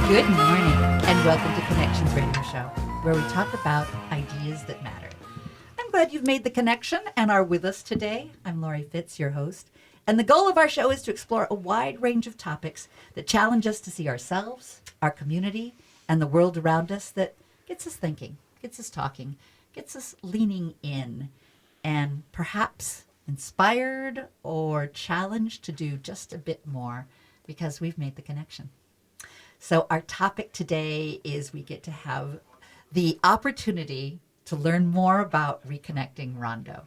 Good morning, and welcome to Connections Radio Show, where we talk about ideas that matter. I'm glad you've made the connection and are with us today. I'm Lori Fitz, your host, and the goal of our show is to explore a wide range of topics that challenge us to see ourselves, our community, and the world around us that gets us thinking, gets us talking, gets us leaning in, and perhaps inspired or challenged to do just a bit more because we've made the connection. So our topic today is we get to have the opportunity to learn more about Reconnecting Rondo.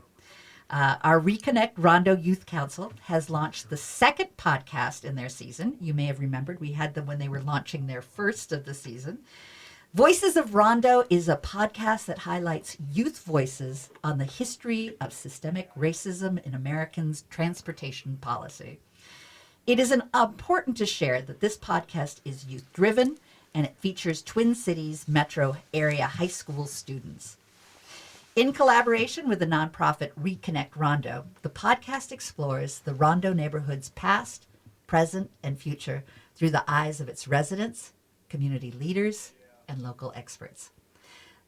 Our Reconnect Rondo Youth Council has launched the second podcast in their season. You may have remembered we had them when they were launching their first of the season. Voices of Rondo is a podcast that highlights youth voices on the history of systemic racism in Americans' transportation policy. It is important to share that this podcast is youth-driven, and it features Twin Cities metro area high school students. In collaboration with the nonprofit Reconnect Rondo, the podcast explores the Rondo neighborhood's past, present, and future through the eyes of its residents, community leaders, and local experts.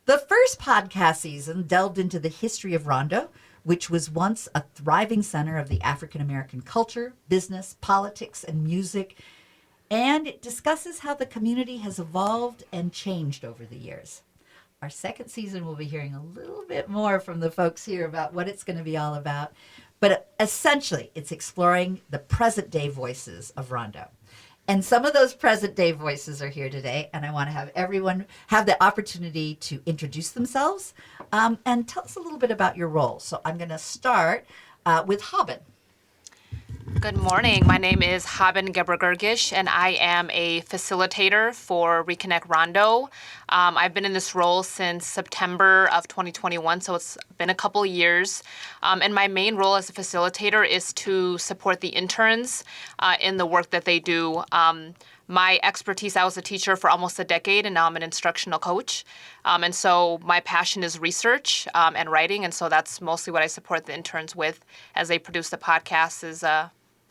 The first podcast season delved into the history of Rondo, which was once a thriving center of the African American culture, business, politics, and music, and it discusses how the community has evolved and changed over the years. Our second season, we'll be hearing a little bit more from the folks here about what it's going to be all about, but essentially, it's exploring the present-day voices of Rondo. And some of those present-day voices are here today, and I want to have everyone have the opportunity to introduce themselves and tell us a little bit about your role. So I'm going to start with Haben. Good morning. My name is Haben Gebergergish, and I am a facilitator for Reconnect Rondo. I've been in this role since September of 2021, so it's been a couple of years. And my main role as a facilitator is to support the interns in the work that they do. My expertise, I was a teacher for almost a decade, and now I'm an instructional coach. And so my passion is research and writing, and so that's mostly what I support the interns with as they produce the podcast is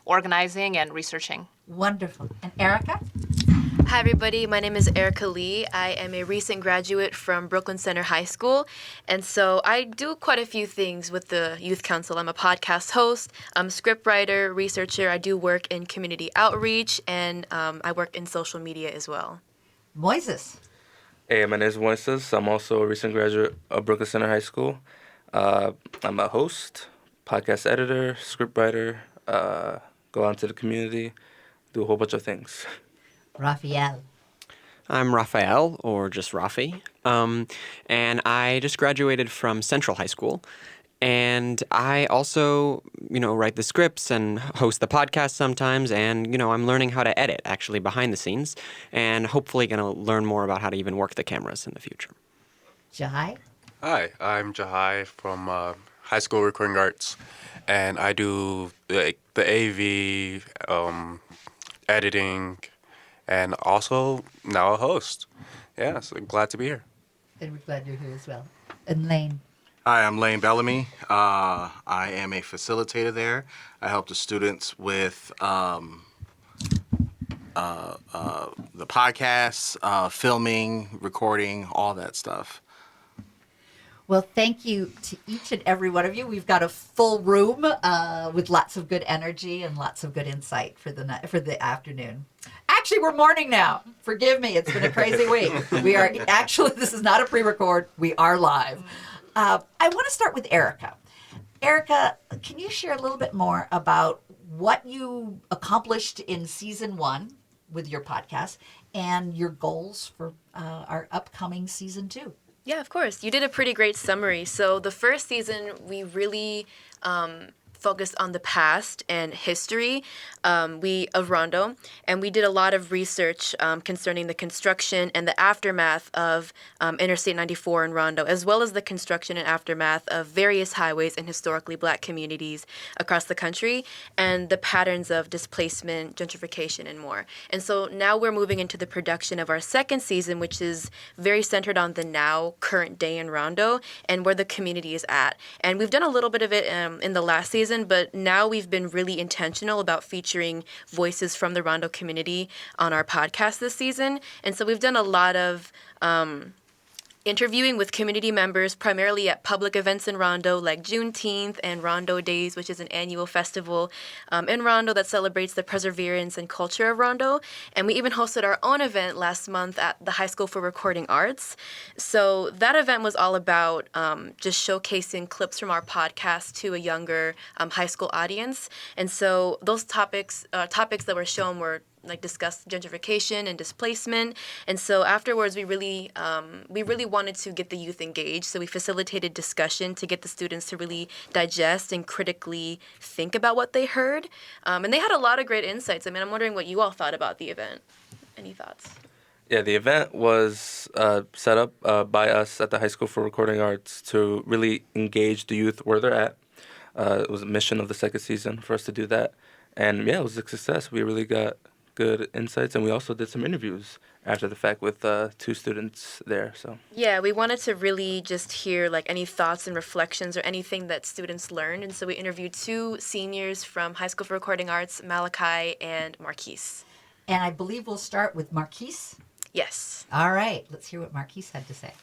organizing and researching. Wonderful. And Erica? Hi, everybody. My name is Erica Lee. I am a recent graduate from Brooklyn Center High School. And so I do quite a few things with the Youth Council. I'm a podcast host, I'm a scriptwriter, researcher. I do work in community outreach, and I work in social media as well. Moises. Hey, my name is Moises. I'm also a recent graduate of Brooklyn Center High School. I'm a host, podcast editor, scriptwriter, go out into the community, do a whole bunch of things. Raphael. I'm Raphael, or just Rafi, and I just graduated from Central High School, and I also, write the scripts and host the podcast sometimes, and, I'm learning how to edit, actually, behind the scenes, and hopefully going to learn more about how to even work the cameras in the future. Jahai. Hi, I'm Jahai from High School Recording Arts, and I do the AV, editing, and also now a host. Yeah, so glad to be here. And we're glad you're here as well. And Lane. Hi, I'm Lane Bellamy. I am a facilitator there. I help the students with the podcasts, filming, recording, all that stuff. Well, thank you to each and every one of you. We've got a full room with lots of good energy and lots of good insight for the afternoon. Actually, we're morning now. Forgive me. It's been a crazy week. We are actually, this is not a pre-record. We are live. I want to start with Erica. Erica, can you share a little bit more about what you accomplished in season 1 with your podcast and your goals for our upcoming season 2? Yeah, of course. You did a pretty great summary. So the first season, we really focused on the past and history of Rondo, and we did a lot of research concerning the construction and the aftermath of Interstate 94 in Rondo, as well as the construction and aftermath of various highways in historically Black communities across the country, and the patterns of displacement, gentrification, and more. And so now we're moving into the production of our second season, which is very centered on the now, current day in Rondo, and where the community is at. And we've done a little bit of it in the last season, season, but now we've been really intentional about featuring voices from the Rondo community on our podcast this season. And so we've done a lot of interviewing with community members, primarily at public events in Rondo, like Juneteenth and Rondo Days, which is an annual festival in Rondo that celebrates the perseverance and culture of Rondo. And we even hosted our own event last month at the High School for Recording Arts. So that event was all about just showcasing clips from our podcast to a younger high school audience. And so those topics that were shown were like discussed gentrification and displacement. And so afterwards, we really wanted to get the youth engaged. So we facilitated discussion to get the students to really digest and critically think about what they heard. And they had a lot of great insights. I mean, I'm wondering what you all thought about the event. Any thoughts? Yeah, the event was set up by us at the High School for Recording Arts to really engage the youth where they're at. It was a mission of the second season for us to do that. And yeah, it was a success. We really got good insights, and we also did some interviews after the fact with 2 students there. So yeah, we wanted to really just hear like any thoughts and reflections or anything that students learned, and so we interviewed 2 seniors from High School for Recording Arts, Malachi and Marquise. And I believe we'll start with Marquise. Yes. All right, let's hear what Marquise had to say.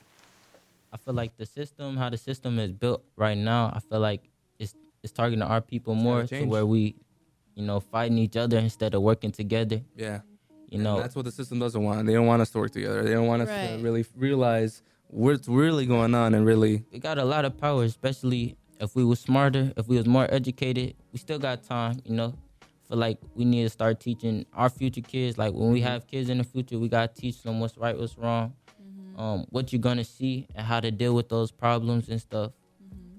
I feel like how the system is built right now, I feel like it's targeting our people more to where we, fighting each other instead of working together. Yeah. And that's what the system doesn't want. They don't want us to work together. They don't want us to really realize what's really going on and really. We got a lot of power, especially if we was smarter, if we was more educated. We still got time, Feel like we need to start teaching our future kids. Like when we have kids in the future, we got to teach them what's right, what's wrong, what you're going to see and how to deal with those problems and stuff.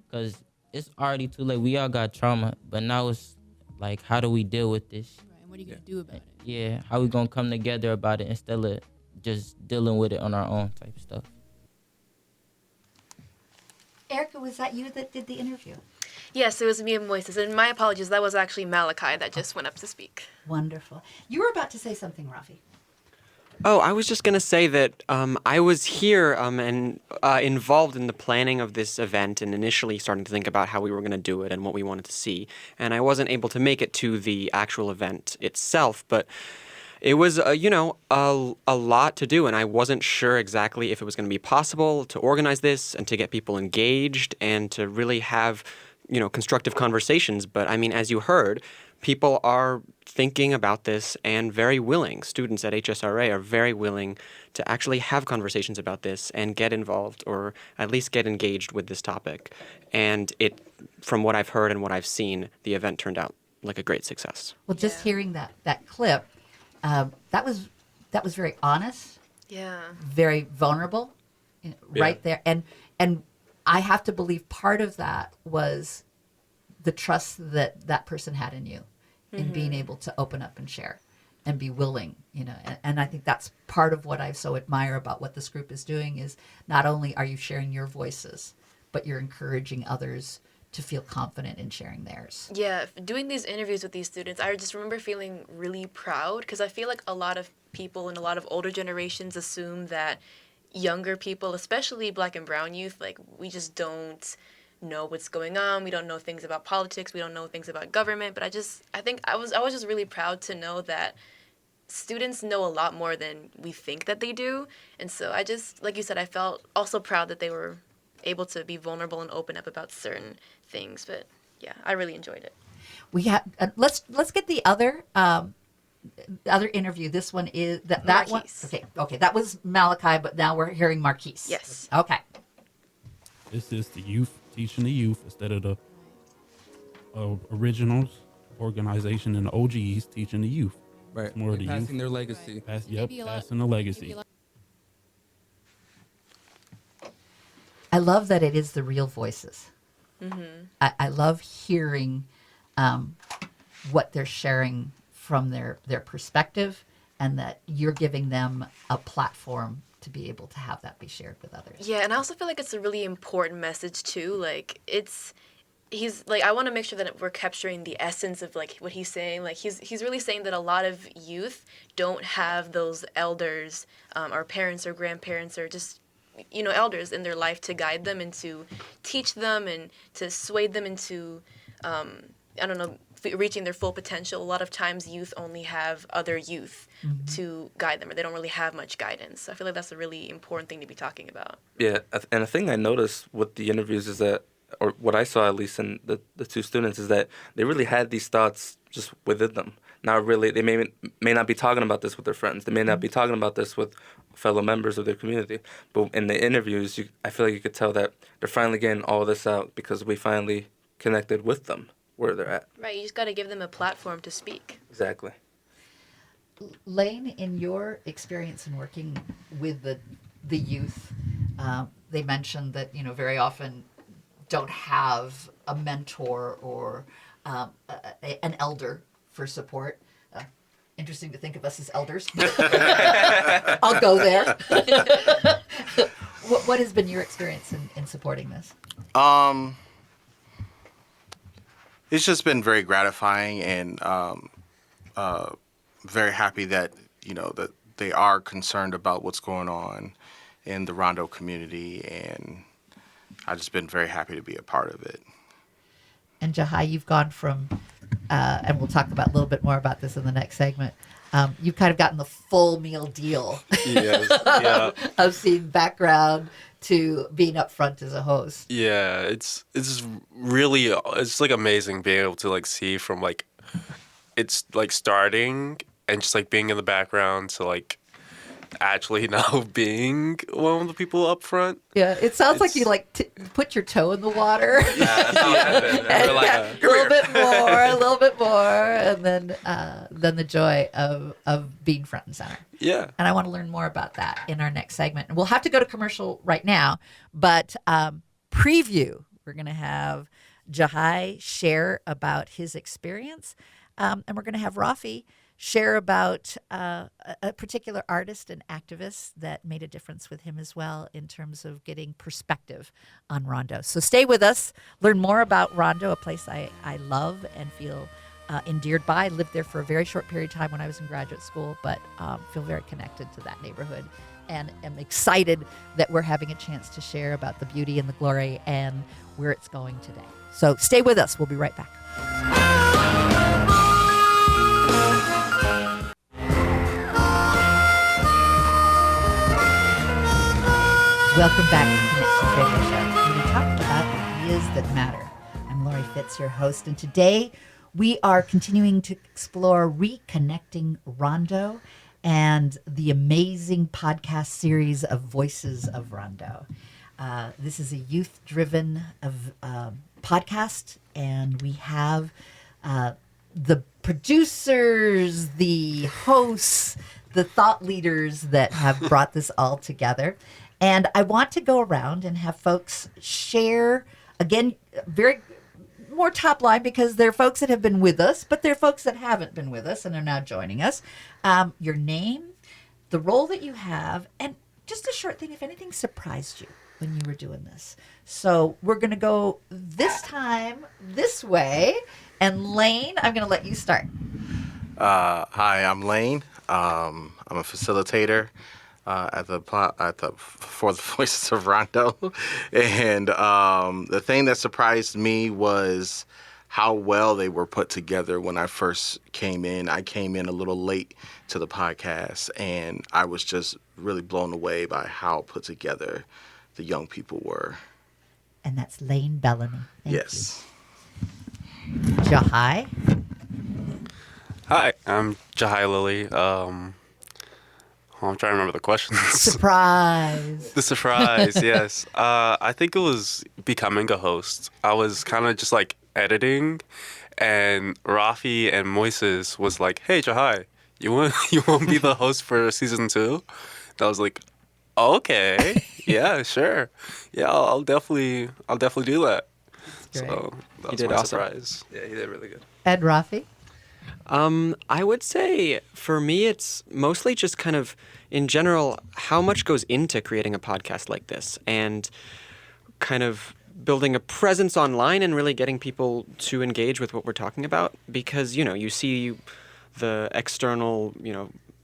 Because it's already too late. We all got trauma, but now it's like, how do we deal with this? Right, and what are you going to do about it? Yeah, how we going to come together about it instead of just dealing with it on our own type stuff. Erica, was that you that did the interview? Yes, it was me and Moises. And my apologies, that was actually Malachi that just went up to speak. Wonderful. You were about to say something, Rafi. Oh, I was just going to say that I was here and involved in the planning of this event and initially starting to think about how we were going to do it and what we wanted to see. And I wasn't able to make it to the actual event itself, but it was, a lot to do. And I wasn't sure exactly if it was going to be possible to organize this and to get people engaged and to really have, constructive conversations. But I mean, as you heard, people are thinking about this and very willing. Students at HSRA are very willing to actually have conversations about this and get involved or at least get engaged with this topic. And from what I've heard and what I've seen, the event turned out like a great success. Well, just hearing that clip, that was very honest. Yeah. Very vulnerable, right there. And I have to believe part of that was the trust that person had in you, in being able to open up and share and be willing, and I think that's part of what I so admire about what this group is doing is not only are you sharing your voices, but you're encouraging others to feel confident in sharing theirs. Yeah, doing these interviews with these students, I just remember feeling really proud because I feel like a lot of people and a lot of older generations assume that younger people, especially Black and brown youth, like we just don't know what's going on. We don't know things about politics. We don't know things about government. But I think I was just really proud to know that students know a lot more than we think that they do. And so I just, like you said, I felt also proud that they were able to be vulnerable and open up about certain things. But yeah, I really enjoyed it. We have let's get the other interview. This one is that Marquise. one. Okay, that was Malachi, but now we're hearing Marquise. Yes. Okay. This is the youth teaching the youth instead of the originals organization and the OGs teaching the youth. Right. It's more of the passing youth. their legacy. Passing the legacy. I love that it is the real voices. I love hearing what they're sharing from their perspective, and that you're giving them a platform to be able to have that be shared with others. Yeah, and I also feel like it's a really important message too. Like he's like, I want to make sure that we're capturing the essence of like what he's saying. Like he's really saying that a lot of youth don't have those elders or parents or grandparents or just elders in their life to guide them and to teach them and to sway them into I don't know, reaching their full potential. A lot of times youth only have other youth to guide them, or they don't really have much guidance. So I feel like that's a really important thing to be talking about. Yeah, and a thing I noticed with the interviews is that, or what I saw at least in the two students, is that they really had these thoughts just within them. Not really, they may not be talking about this with their friends. They may not be talking about this with fellow members of their community. But in the interviews, I feel like you could tell that they're finally getting all this out because we finally connected with them where they're at. Right, you just got to give them a platform to speak. Exactly. Lane, in your experience in working with the youth, they mentioned that, very often don't have a mentor or an elder for support. Interesting to think of us as elders. I'll go there. What has been your experience in supporting this? It's just been very gratifying and very happy that that they are concerned about what's going on in the Rondo community, and I've just been very happy to be a part of it. And Jahai, you've gone from, and we'll talk about a little bit more about this in the next segment. You've kind of gotten the full meal deal Yes, yeah. of seeing background to being up front as a host. Yeah, it's really, it's like amazing being able to like see from like, it's like starting and just like being in the background to like actually now being one of the people up front. Yeah, it sounds like you put your toe in the water. A little bit more, and then the joy of being front and center. Yeah. And I want to learn more about that in our next segment. And we'll have to go to commercial right now, but preview, we're going to have Jahai share about his experience, and we're going to have Rafi share about a particular artist and activist that made a difference with him as well in terms of getting perspective on Rondo. So stay with us, learn more about Rondo, a place I love and feel endeared by. I lived there for a very short period of time when I was in graduate school, but feel very connected to that neighborhood and am excited that we're having a chance to share about the beauty and the glory and where it's going today. So stay with us. We'll be right back. Welcome back to Connection Radio Show, where we talk about ideas that matter. I'm Lori Fitz, your host, and today we are continuing to explore reconnecting Rondo and the amazing podcast series of Voices of Rondo. This is a youth-driven podcast, and we have the producers, the hosts, the thought leaders that have brought this all together. And I want to go around and have folks share, again, very more top line, because they're folks that have been with us, but they're folks that haven't been with us and are now joining us. Your name, the role that you have, and just a short thing, if anything surprised you when you were doing this. So we're going to go this time this way. And Lane, I'm going to let you start. Hi, I'm Lane. I'm a facilitator for the Voices of Rondo, and the thing that surprised me was how well they were put together when I first came in. I came in a little late to the podcast, and I was just really blown away by how put together the young people were. And that's Lane Bellamy. Yes. Jahai. Hi, I'm Jahai Lilly. I'm trying to remember the questions. Surprise. The surprise, yes. I think it was becoming a host. I was kind of just like editing, and Rafi and Moises was like, "Hey, Jahai, you want to be the host for season 2?" And I was like, "Okay, yeah, sure, yeah, I'll definitely do that." Great. So that was did my awesome. surprise. Yeah, he did really good. And Rafi. I would say for me, it's mostly just kind of, in general, how much goes into creating a podcast like this and kind of building a presence online and really getting people to engage with what we're talking about. Because, you see the external,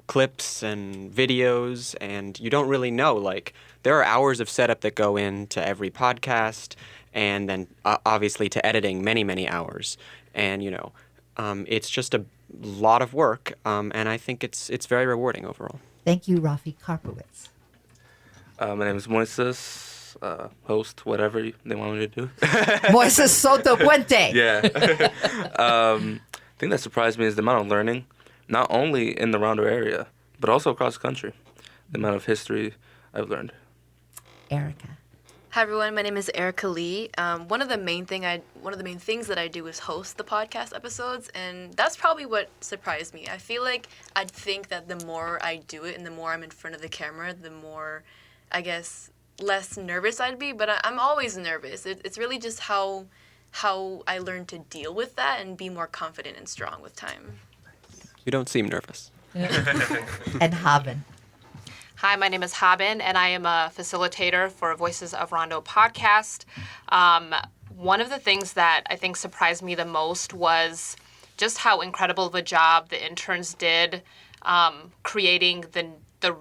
clips and videos, and you don't really know, like, there are hours of setup that go into every podcast, and then obviously to editing many, many hours. and it's just a lot of work, and I think it's very rewarding overall. Thank you, Rafi Karpowitz. My name is Moises. Host, whatever they want me to do. Moises Soto Puente. Yeah. Thing that surprised me is the amount of learning, not only in the Rondo area, but also across the country. The amount of history I've learned. Erica. Hi everyone, my name is Erica Lee. One of the main things that I do is host the podcast episodes, and that's probably what surprised me. I feel like I'd think that the more I do it and the more I'm in front of the camera, the more, I guess, less nervous I'd be. But I'm always nervous. It's really just how I learn to deal with that and be more confident and strong with time. You don't seem nervous. And Haben. Hi, my name is Haben, and I am a facilitator for Voices of Rondo podcast. One of the things that I think surprised me the most was just how incredible of a job the interns did creating the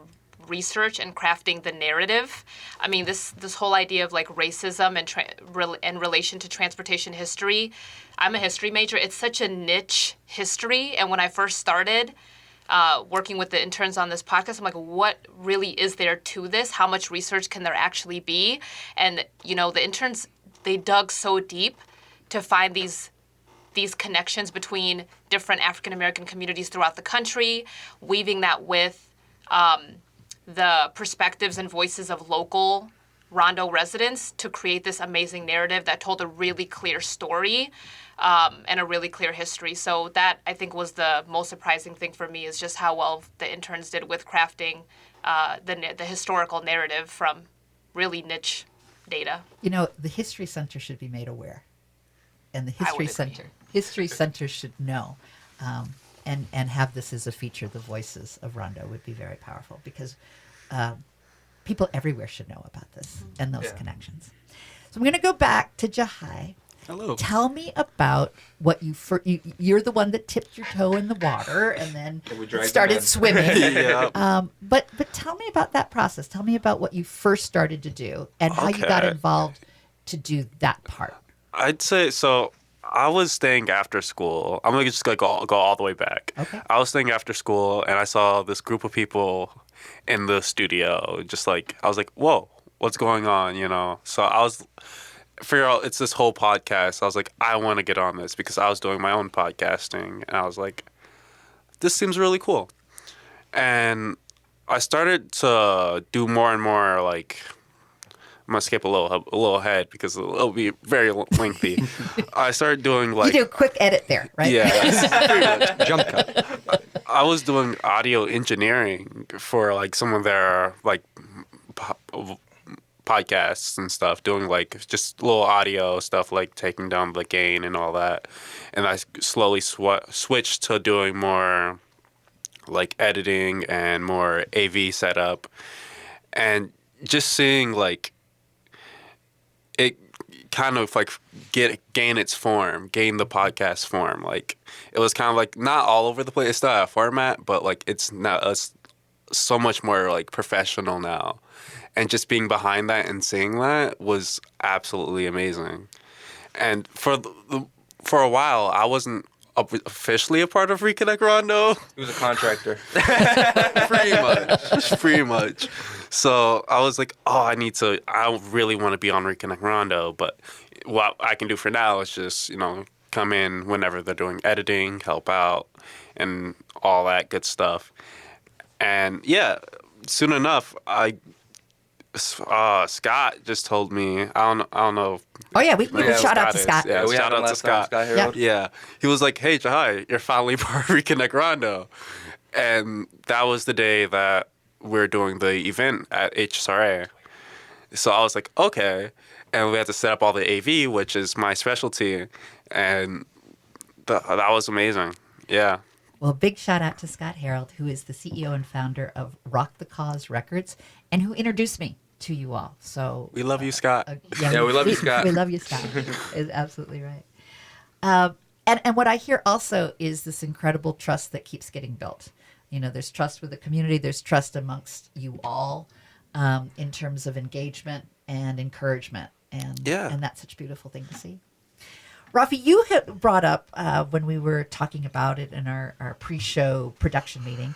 research and crafting the narrative. I mean, this whole idea of like racism and in relation to transportation history. I'm a history major. It's such a niche history, and when I first started working with the interns on this podcast, I'm like, what really is there to this? How much research can there actually be? And, the interns, they dug so deep to find these connections between different African-American communities throughout the country, weaving that with the perspectives and voices of local Rondo residents to create this amazing narrative that told a really clear story and a really clear history. So that, I think, was the most surprising thing for me, is just how well the interns did with crafting the historical narrative from really niche data. The History Center should be made aware. And the History Center should know. And have this as a feature. The Voices of Rondo would be very powerful, because people everywhere should know about this and those connections. So I'm going to go back to Jahai. Hello. Tell me about what you're the one that tipped your toe in the water and then started swimming. But tell me about that process. Tell me about what you first started to do and how you got involved to do that part. I'd say so. I was staying after school. I'm just gonna go all the way back. Okay. I was staying after school, and I saw this group of people in the studio. I was like, "Whoa, what's going on?" So I was figure out it's this whole podcast. I was like, I want to get on this, because I was doing my own podcasting, and I was like, this seems really cool. And I started to do more and more, like, I'm gonna skip a little ahead because it'll be very lengthy. I started doing like you do a quick edit there, right? Yeah, pretty much. Jump cut. I was doing audio engineering for like some of their like podcasts and stuff, doing like just little audio stuff, like taking down the gain and all that. And I slowly switched to doing more like editing and more AV setup, and just seeing like it kind of like gain its form, gain the podcast form. Like it was kind of like not all over the place. It's not a format, but like it's so much more like professional now. And just being behind that and seeing that was absolutely amazing. And for a while, I wasn't officially a part of Reconnect Rondo. He was a contractor. Pretty much. So I was like, I really want to be on Reconnect Rondo, but what I can do for now is just, come in whenever they're doing editing, help out, and all that good stuff. And yeah, soon enough, Scott just told me, I don't know. Oh yeah, we shout out to Scott. Yeah, shout out to Scott. Yeah, he was like, "Hey, Jahai, you're finally part of Reconnect Rondo," and that was the day that we're doing the event at HSRA. So I was like, okay, and we had to set up all the AV, which is my specialty, and that was amazing. Yeah. Well, big shout out to Scott Harold, who is the CEO and founder of Rock the Cause Records, and who introduced me to you all. So We love you, Scott. Yeah, we love you, Scott. We love you, Scott. Is absolutely right. And what I hear also is this incredible trust that keeps getting built. There's trust with the community. There's trust amongst you all in terms of engagement and encouragement. And that's such a beautiful thing to see. Rafi, you had brought up when we were talking about it in our pre-show production meeting,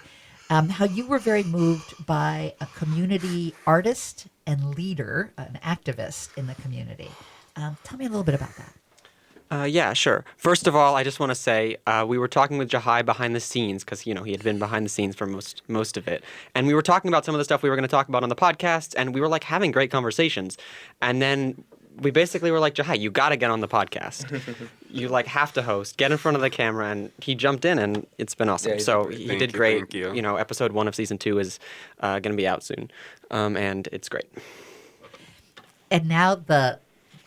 how you were very moved by a community artist and leader, an activist in the community. Tell me a little bit about that. Yeah, sure. First of all, I just want to say we were talking with Jahai behind the scenes because he had been behind the scenes for most of it, and we were talking about some of the stuff we were going to talk about on the podcast, and we were like having great conversations, and then we basically were like, Jahai, you got to get on the podcast. You like have to host, get in front of the camera, and he jumped in, and it's been awesome. Yeah, so he did great. Thank you. Episode 1 of season 2 is going to be out soon, and it's great. And now the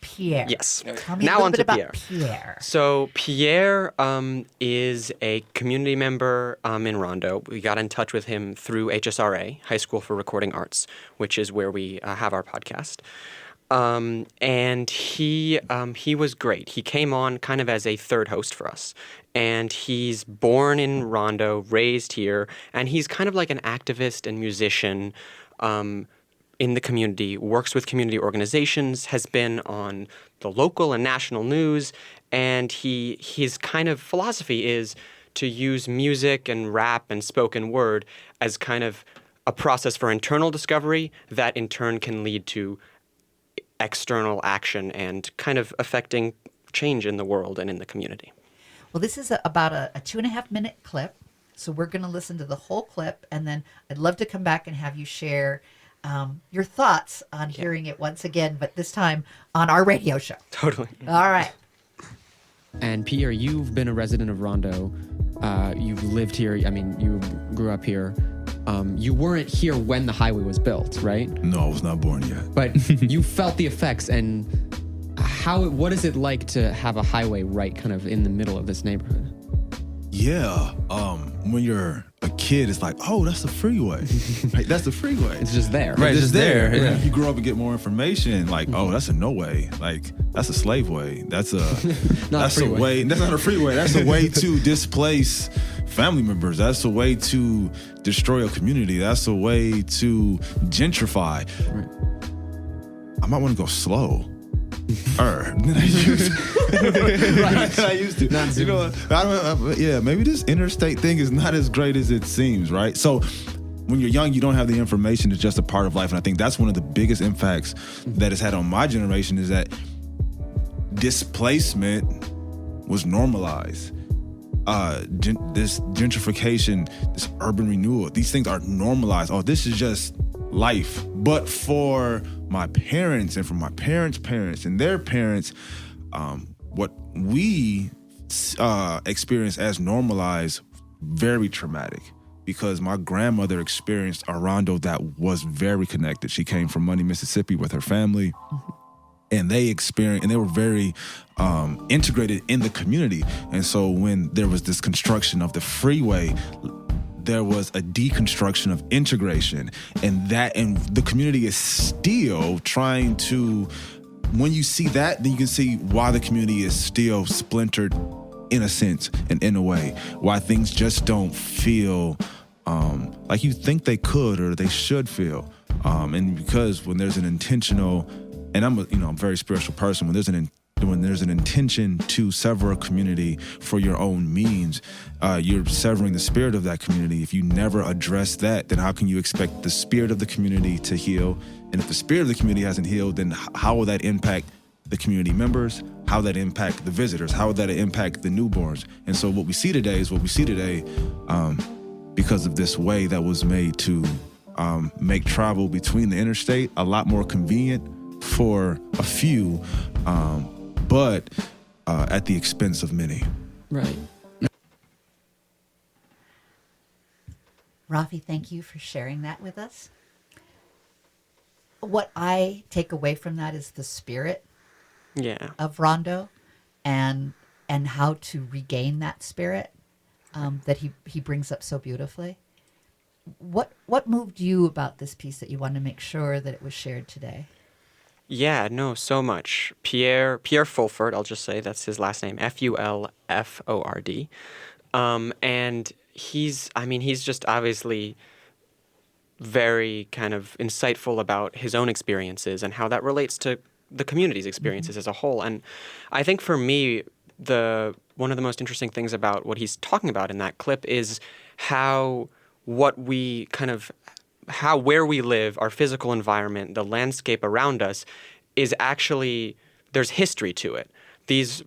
Pierre. Yes. Tell me Now a little on bit to about Pierre. Pierre. So Pierre is a community member in Rondo. We got in touch with him through HSRA, High School for Recording Arts, which is where we have our podcast. And he was great. He came on kind of as a third host for us. And he's born in Rondo, raised here, and he's kind of like an activist and musician in the community, works with community organizations, has been on the local and national news, and his kind of philosophy is to use music and rap and spoken word as kind of a process for internal discovery that in turn can lead to external action and kind of affecting change in the world and in the community. Well, this is about a 2.5-minute clip, so we're going to listen to the whole clip, and then I'd love to come back and have you share your thoughts on hearing it once again, but this time on our radio show. Totally. All right. And Pierre, you've been a resident of Rondo. You've lived here. I mean, you grew up here. You weren't here when the highway was built, right? No, I was not born yet. But you felt the effects. And what is it like to have a highway right kind of in the middle of this neighborhood? Yeah. When you're a kid, it's like, oh, that's the freeway. Right, that's the freeway. It's just there. Right, it's just there. Yeah. You grow up and get more information. Like, oh, that's a no way. Like, that's a slave way. That's a that's a way. That's not a freeway. That's a way to displace family members. That's a way to destroy a community. That's a way to gentrify. Right. I might want to go slow. Than I used to. Maybe this interstate thing is not as great as it seems, right? So when you're young, you don't have the information. It's just a part of life. And I think that's one of the biggest impacts that it's had on my generation is that displacement was normalized. This gentrification, this urban renewal, these things are normalized. Oh, this is just life. But for my parents and for my parents' parents and their parents, what we experienced as normalized, very traumatic, because my grandmother experienced a Rondo that was very connected. She came from Money, Mississippi with her family. And they were very integrated in the community. And so when there was this construction of the freeway, there was a deconstruction of integration, and the community is still trying to, when you see that, then you can see why the community is still splintered in a sense and in a way, why things just don't feel like you think they could or they should feel. And because when there's an intentional, and I'm a very spiritual person, when there's an intention to sever a community for your own means, you're severing the spirit of that community. If you never address that, then how can you expect the spirit of the community to heal? And if the spirit of the community hasn't healed, then how will that impact the community members? How will that impact the visitors? How will that impact the newborns? And so what we see today is what we see today because of this way that was made to make travel between the interstate a lot more convenient for a few, but at the expense of many. Right. Rafi, thank you for sharing that with us. What I take away from that is the spirit of Rondo and how to regain that spirit that he brings up so beautifully. What moved you about this piece that you wanted to make sure that it was shared today? Yeah, no, so much. Pierre Fulford, I'll just say that's his last name, Fulford. And he's just obviously very kind of insightful about his own experiences and how that relates to the community's experiences as a whole. And I think for me, one of the most interesting things about what he's talking about in that clip is how where we live, our physical environment, the landscape around us is actually, there's history to it. These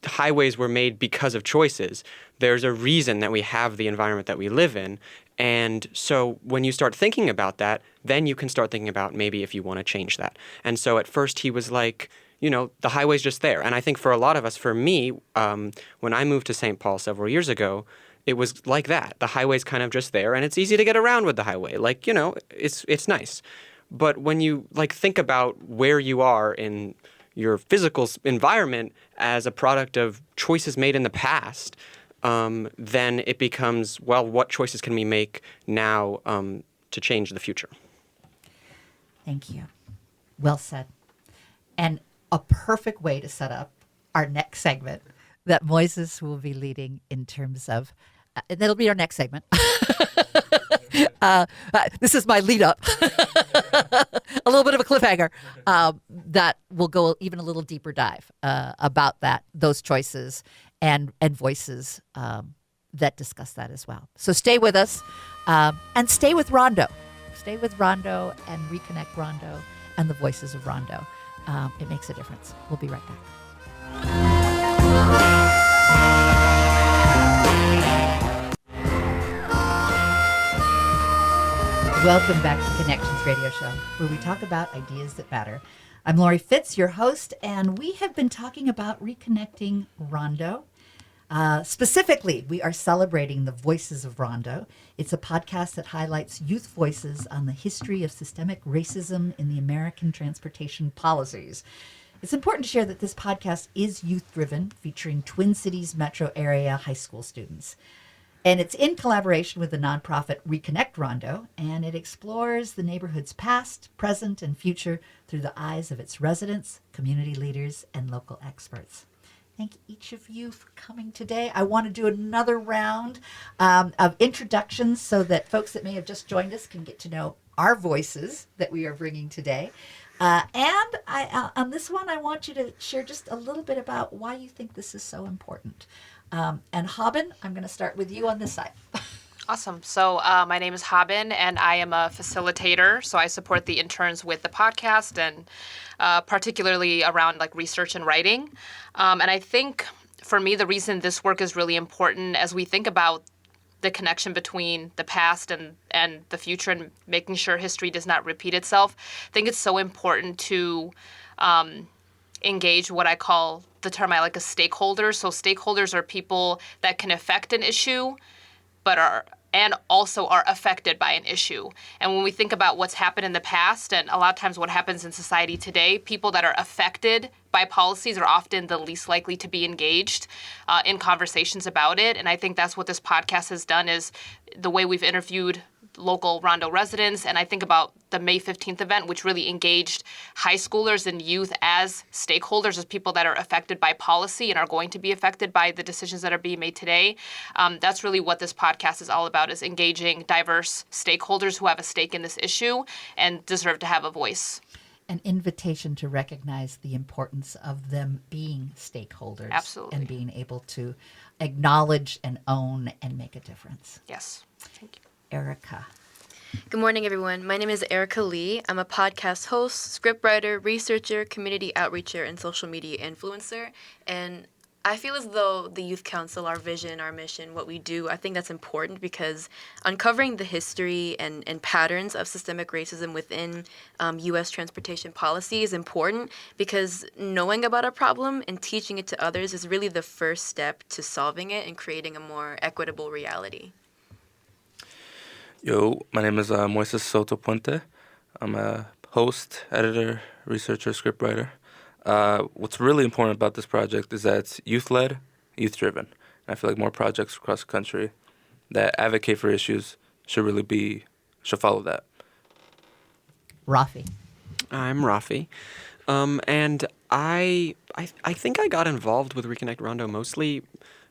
highways were made because of choices. There's a reason that we have the environment that we live in. And so when you start thinking about that, then you can start thinking about maybe if you want to change that. And so at first he was like, the highway's just there. And I think for a lot of us, for me, when I moved to St. Paul several years ago, it was like that. The highway's kind of just there, and it's easy to get around with the highway. Like, it's nice. But when you think about where you are in your physical environment as a product of choices made in the past, then it becomes, well, what choices can we make now to change the future? Thank you. Well said. And a perfect way to set up our next segment that Moises will be leading in terms of, that'll be our next segment. This is my lead up, a little bit of a cliffhanger that will go even a little deeper dive about those choices and voices that discuss that as well. So stay with us and stay with Rondo. Stay with Rondo and reconnect Rondo and the voices of Rondo. It makes a difference. We'll be right back. Welcome back to Connections Radio Show, where we talk about ideas that matter. I'm Lori Fitz, your host, and we have been talking about reconnecting Rondo. Specifically, we are celebrating the Voices of Rondo. It's a podcast that highlights youth voices on the history of systemic racism in the American transportation policies. It's important to share that this podcast is youth-driven, featuring Twin Cities metro area high school students. And it's in collaboration with the nonprofit Reconnect Rondo, and it explores the neighborhood's past, present, and future through the eyes of its residents, community leaders, and local experts. Thank each of you for coming today. I want to do another round of introductions so that folks that may have just joined us can get to know our voices that we are bringing today. And on this one, I want you to share just a little bit about why you think this is so important. And Haben, I'm going to start with you on this side. Awesome. So my name is Haben, and I am a facilitator. So I support the interns with the podcast, and particularly around research and writing. And I think for me, the reason this work is really important as we think about the connection between the past and the future and making sure history does not repeat itself, I think it's so important to engage what I call the term I like as stakeholders. So stakeholders are people that can affect an issue, but also are affected by an issue. And when we think about what's happened in the past, and a lot of times what happens in society today, people that are affected by policies are often the least likely to be engaged in conversations about it. And I think that's what this podcast has done, is the way we've interviewed local Rondo residents. And I think about the May 15th event, which really engaged high schoolers and youth as stakeholders, as people that are affected by policy and are going to be affected by the decisions that are being made today. That's really what this podcast is all about, is engaging diverse stakeholders who have a stake in this issue and deserve to have a voice. An invitation to recognize the importance of them being stakeholders. Absolutely. And being able to acknowledge and own and make a difference. Yes. Thank you. Erica. Good morning, everyone. My name is Erica Lee. I'm a podcast host, scriptwriter, researcher, community outreacher, and social media influencer. And I feel as though the Youth Council, our vision, our mission, what we do, I think that's important because uncovering the history and patterns of systemic racism within U.S. transportation policy is important, because knowing about a problem and teaching it to others is really the first step to solving it and creating a more equitable reality. Yo, my name is Moises Soto Puente. I'm a host, editor, researcher, scriptwriter. What's really important about this project is that it's youth-led, youth-driven. I feel like more projects across the country that advocate for issues should follow that. Rafi. I'm Rafi. And I think I got involved with Reconnect Rondo mostly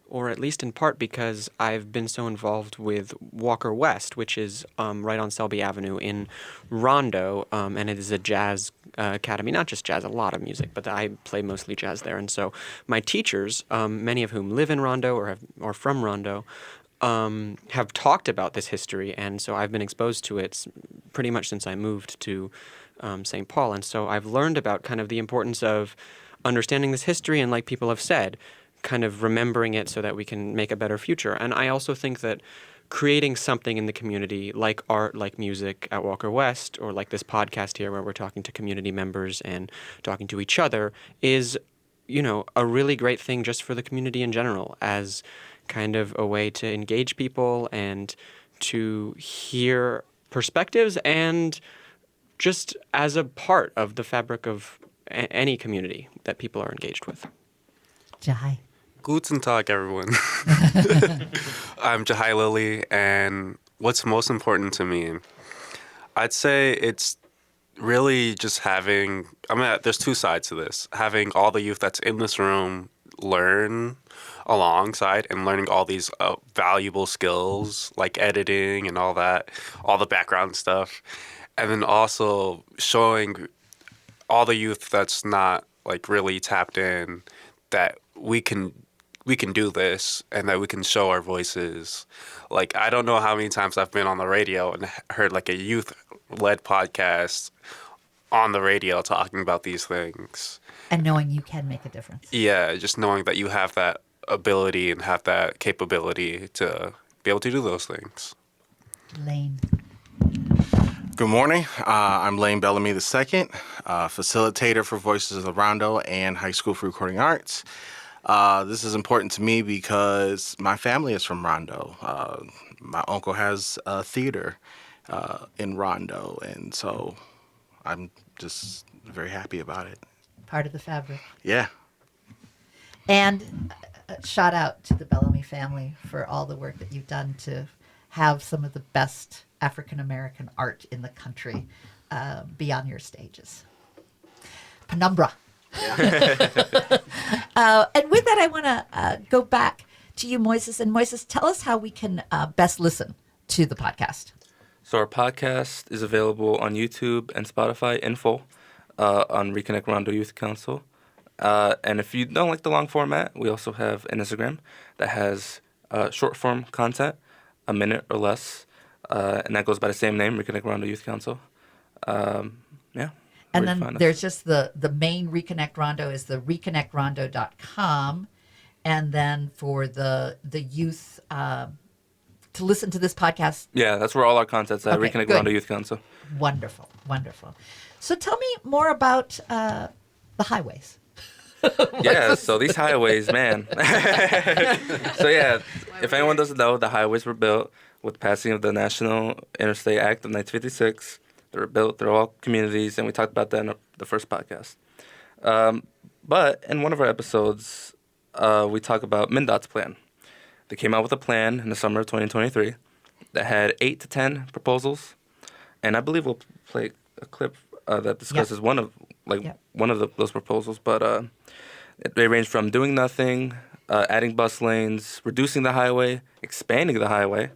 or at least in part because I've been so involved with Walker West, which is right on Selby Avenue in Rondo, and it is a jazz academy, not just jazz, a lot of music, but I play mostly jazz there. And so my teachers, many of whom live in Rondo or from Rondo, have talked about this history, and so I've been exposed to it pretty much since I moved to St. Paul. And so I've learned about kind of the importance of understanding this history and, like people have said, kind of remembering it so that we can make a better future. And I also think that creating something in the community, like art, like music at Walker West, or like this podcast here where we're talking to community members and talking to each other, is, a really great thing just for the community in general, as kind of a way to engage people and to hear perspectives, and just as a part of the fabric of any community that people are engaged with. Jai. Guten Tag, everyone. I'm Jahai Lilly, and what's most important to me, I'd say it's really just there's two sides to this. Having all the youth that's in this room learn alongside and learning all these valuable skills like editing and all that, all the background stuff. And then also showing all the youth that's not like really tapped in that we can do this and that we can show our voices. Like, I don't know how many times I've been on the radio and heard like a youth-led podcast on the radio talking about these things. And knowing you can make a difference. Yeah, just knowing that you have that ability and have that capability to be able to do those things. Lane. Good morning. I'm Lane Bellamy II, facilitator for Voices of Rondo and High School for Recording Arts. This is important to me because my family is from Rondo. My uncle has a theater in Rondo, and so I'm just very happy about it. Part of the fabric. Yeah. And shout out to the Bellamy family for all the work that you've done to have some of the best African-American art in the country be on your stages. Penumbra. And with that, I want to go back to you, Moises. And Moises, tell us how we can best listen to the podcast. So our podcast is available on YouTube and Spotify in full on Reconnect Rondo Youth Council. And if you don't like the long format, we also have an Instagram that has short form content, a minute or less. And that goes by the same name, Reconnect Rondo Youth Council. Yeah. And then there's just the main Reconnect Rondo is the reconnectrondo.com. And then for the youth to listen to this podcast. Yeah, that's where all our content's at, Okay, Reconnect good. Rondo Youth Council. Wonderful, wonderul. So tell me more about the highways. Yeah, so these highways, man. So yeah, if anyone doesn't know, the highways were built with the passing of the National Interstate Act of 1956. They were built, they're all communities, and we talked about that in the first podcast. But in one of our episodes, we talk about MnDOT's plan. They came out with a plan in the summer of 2023 that had 8 to 10 proposals, and I believe we'll play a clip that discusses one of those proposals. But they range from doing nothing, adding bus lanes, reducing the highway, expanding the highway,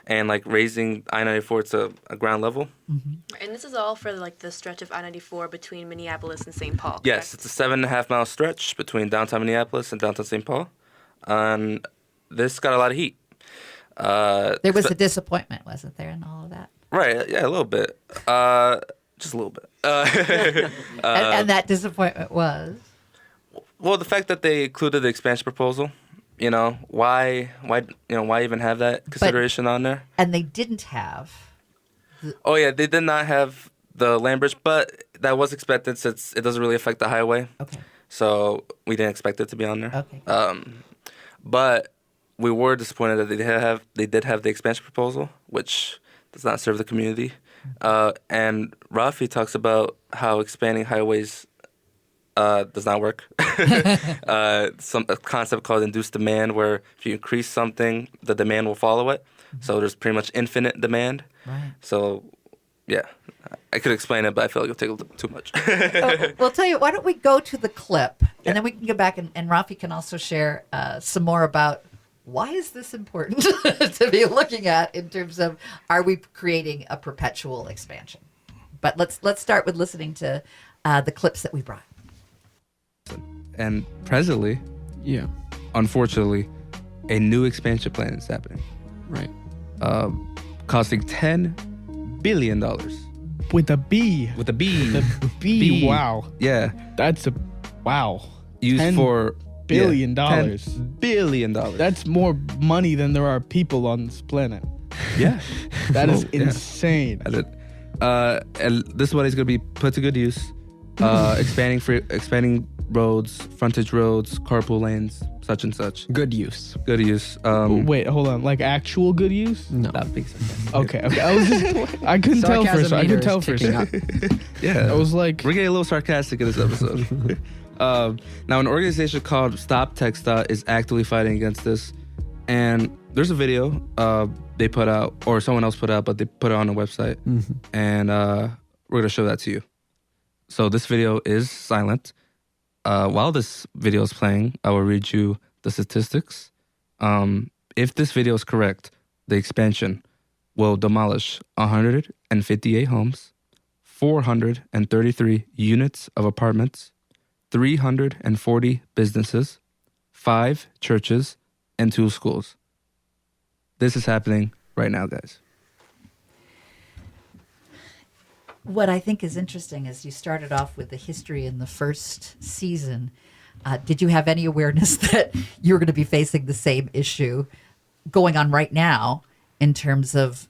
and like raising I-94 to a ground level. Mm-hmm. And this is all for like the stretch of I-94 between Minneapolis and St. Paul. Yes, it's a 7.5 mile stretch between downtown Minneapolis and downtown St. Paul. And this got a lot of heat. There was a disappointment, wasn't there, in all of that? Right, yeah, a little bit. Just a little bit. And that disappointment was? Well, the fact that they included the expansion proposal, why even have that consideration on there? And they didn't have. Oh yeah, they did not have the land bridge, but that was expected since it doesn't really affect the highway. Okay. So we didn't expect it to be on there. Okay. But we were disappointed that they did have the expansion proposal, which does not serve the community. And Rafi talks about how expanding highways does not work. A concept called induced demand, where if you increase something, the demand will follow it. Mm-hmm. So there's pretty much infinite demand. Right. So, yeah, I could explain it, but I feel like it'll take too much. Well, tell you, why don't we go to the clip, and then we can go back, and Rafi can also share some more about why is this important to be looking at in terms of, are we creating a perpetual expansion? But let's start with listening to the clips that we brought. And presently, unfortunately, a new expansion plan is happening. Right. Costing $10 billion. With a B. With a B. The B. Wow. Yeah. That's a wow. Used for $10 billion. $10 billion. That's more money than there are people on this planet. Yeah. That is insane. And this money is going to be put to good use. Expanding roads, frontage roads, carpool lanes, such and such. Good use. Good use. Wait, hold on. Like actual good use? No. Not big sarcastic. Okay. I couldn't tell first. I couldn't tell first. Yeah. I was like, we're getting a little sarcastic in this episode. Now, an organization called Stop TxDOT is actively fighting against this. And there's a video they put out, or someone else put out, but they put it on the website. Mm-hmm. And we're going to show that to you. So this video is silent. While this video is playing, I will read you the statistics. If this video is correct, the expansion will demolish 158 homes, 433 units of apartments, 340 businesses, 5 churches, and 2 schools. This is happening right now, guys. What I think is interesting is you started off with the history in the first season. Did you have any awareness that you're going to be facing the same issue going on right now in terms of,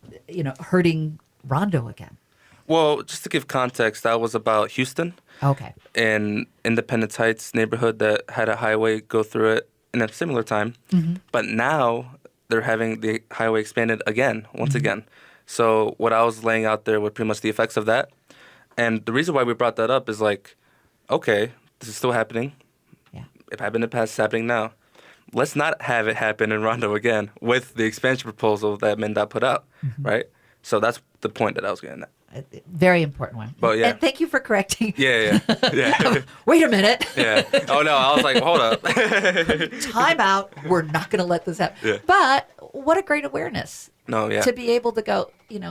hurting Rondo again? Well, just to give context, that was about Houston. Okay. In Independence Heights neighborhood that had a highway go through it in a similar time. Mm-hmm. But now they're having the highway expanded again, once again. So what I was laying out there were pretty much the effects of that. And the reason why we brought that up is okay, this is still happening. Yeah. It happened in the past, it's happening now. Let's not have it happen in Rondo again with the expansion proposal that MnDOT put out, right? So that's the point that I was getting at. Very important one. But yeah. And thank you for correcting. Yeah. Wait a minute. Yeah. Oh, no, I was like, hold up. Time out. We're not going to let this happen. Yeah. But what a great awareness. No, yeah. To be able to go, This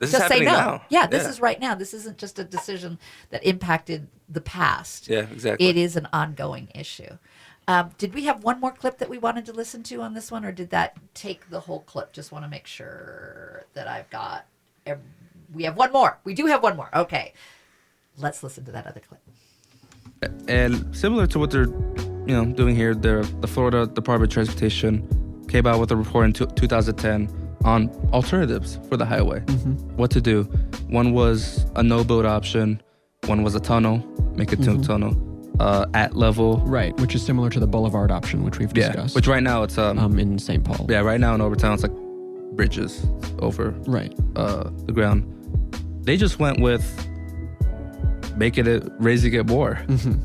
is just say happening no. now. Yeah, this is right now. This isn't just a decision that impacted the past. Yeah, exactly. It is an ongoing issue. Did we have one more clip that we wanted to listen to on this one, or did that take the whole clip? Just want to make sure that I've got. We have one more. We do have one more. Okay, let's listen to that other clip. And similar to what they're, doing here, the Florida Department of Transportation came out with a report in 2010 on alternatives for the highway. What to do. One was a no-build option. One was a tunnel, make it to a tunnel. At level. Right, which is similar to the boulevard option, which we've discussed. Which right now it's in St. Paul. Yeah, right now in Overtown it's like bridges over the ground. They just went with raising it more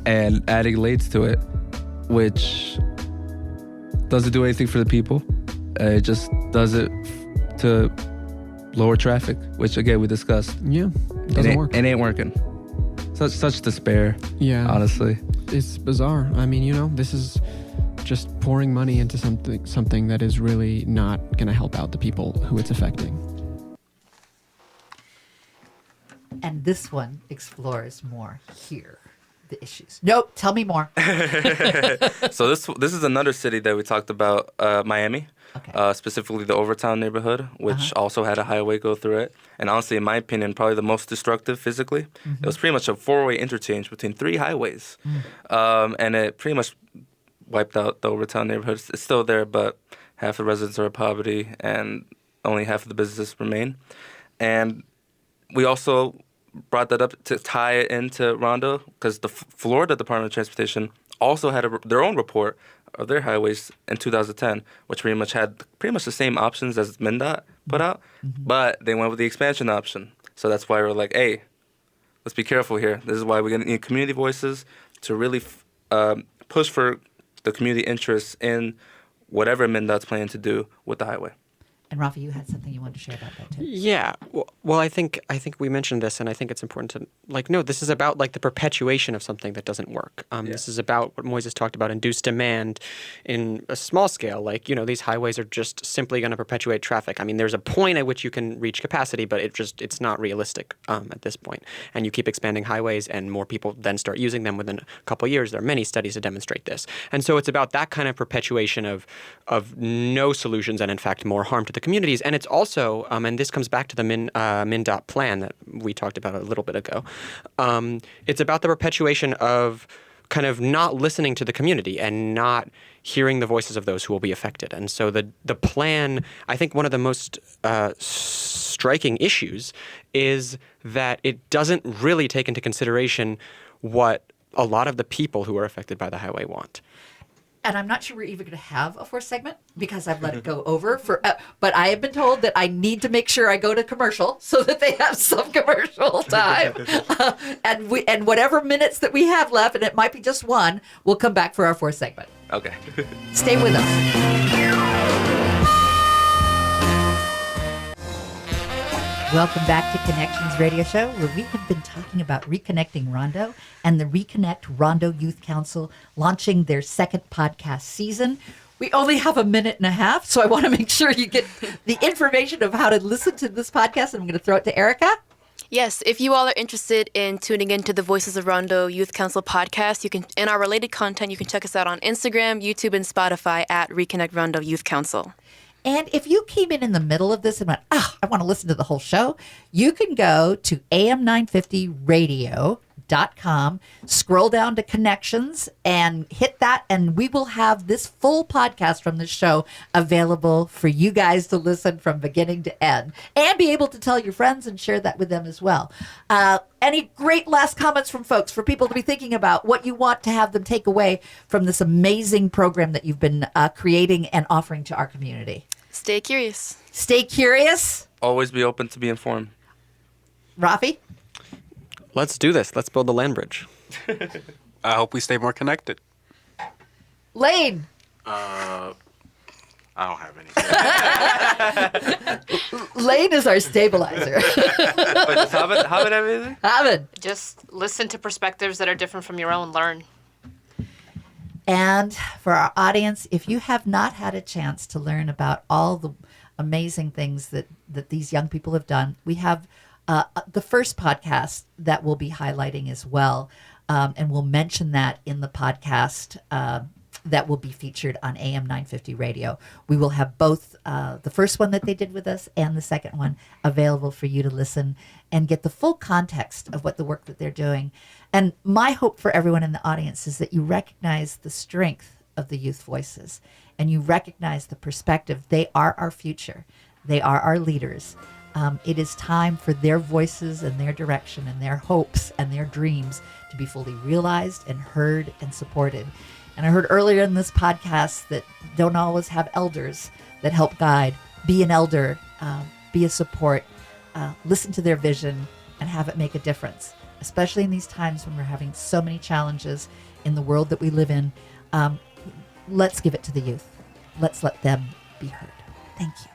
and adding lanes to it, which doesn't do anything for the people. It just does it to lower traffic, which again we discussed. Yeah, doesn't work. It ain't working. Such despair. Yeah, honestly, it's bizarre. I mean, this is just pouring money into something that is really not going to help out the people who it's affecting. And this one explores more here the issues. Nope, tell me more. So this is another city that we talked about, Miami. Okay. Specifically the Overtown neighborhood, which also had a highway go through it. And honestly, in my opinion, probably the most destructive physically. It was pretty much a 4-way interchange between 3 highways. And it pretty much wiped out the Overtown neighborhood. It's still there, but half the residents are in poverty and only half of the businesses remain. And we also brought that up to tie it into Rondo because the Florida Department of Transportation also had their own report of their highways in 2010, which pretty much had the same options as MnDOT put out, but they went with the expansion option. So that's why we're like, hey, let's be careful here. This is why we're going to need community voices to really push for the community interests in whatever MnDOT's planning to do with the highway. And Rafa, you had something you wanted to share about that too. Yeah. Well, I think we mentioned this, and I think it's important to no. This is about the perpetuation of something that doesn't work. This is about what Moises talked about: induced demand in a small scale. These highways are just simply going to perpetuate traffic. I mean, there's a point at which you can reach capacity, but it's not realistic at this point. And you keep expanding highways, and more people then start using them within a couple of years. There are many studies to demonstrate this, and so it's about that kind of perpetuation of no solutions, and in fact more harm to the communities. And it's also, and this comes back to the MnDOT plan that we talked about a little bit ago, it's about the perpetuation of kind of not listening to the community and not hearing the voices of those who will be affected. And so the plan, I think one of the most striking issues is that it doesn't really take into consideration what a lot of the people who are affected by the highway want. And I'm not sure we're even going to have a fourth segment because I've let it go over but I have been told that I need to make sure I go to commercial so that they have some commercial time. And whatever minutes that we have left, and it might be just one, we'll come back for our fourth segment. Okay. Stay with us. Welcome back to Connections Radio Show, where we have been talking about reconnecting Rondo and the Reconnect Rondo Youth Council launching their second podcast season. We only have a minute and a half, so I want to make sure you get the information of how to listen to this podcast. I'm going to throw it to Erica. Yes, if you all are interested in tuning into the Voices of Rondo Youth Council podcast, you can, and our related content, you can check us out on Instagram, YouTube, and Spotify at Reconnect Rondo Youth Council. And if you came in the middle of this and went, I want to listen to the whole show, you can go to am950radio.com, scroll down to Connections, and hit that, and we will have this full podcast from the show available for you guys to listen from beginning to end, and be able to tell your friends and share that with them as well. Any great last comments from folks for people to be thinking about what you want to have them take away from this amazing program that you've been creating and offering to our community? Stay curious. Stay curious. Always be open to be informed. Rafi? Let's do this. Let's build the land bridge. I hope we stay more connected. Lane? I don't have anything. Lane is our stabilizer. Wait, does Hobbit have anything? Hobbit. Just listen to perspectives that are different from your own. Learn. And for our audience, if you have not had a chance to learn about all the amazing things that these young people have done, we have the first podcast that we'll be highlighting as well. And we'll mention that in the podcast that will be featured on AM 950 Radio. We will have both the first one that they did with us and the second one available for you to listen and get the full context of what the work that they're doing. And my hope for everyone in the audience is that you recognize the strength of the youth voices and you recognize the perspective. They are our future. They are our leaders. It is time for their voices and their direction and their hopes and their dreams to be fully realized and heard and supported. And I heard earlier in this podcast that don't always have elders that help guide. Be an elder, be a support, listen to their vision and have it make a difference, especially in these times when we're having so many challenges in the world that we live in. Let's give it to the youth. Let's let them be heard. Thank you.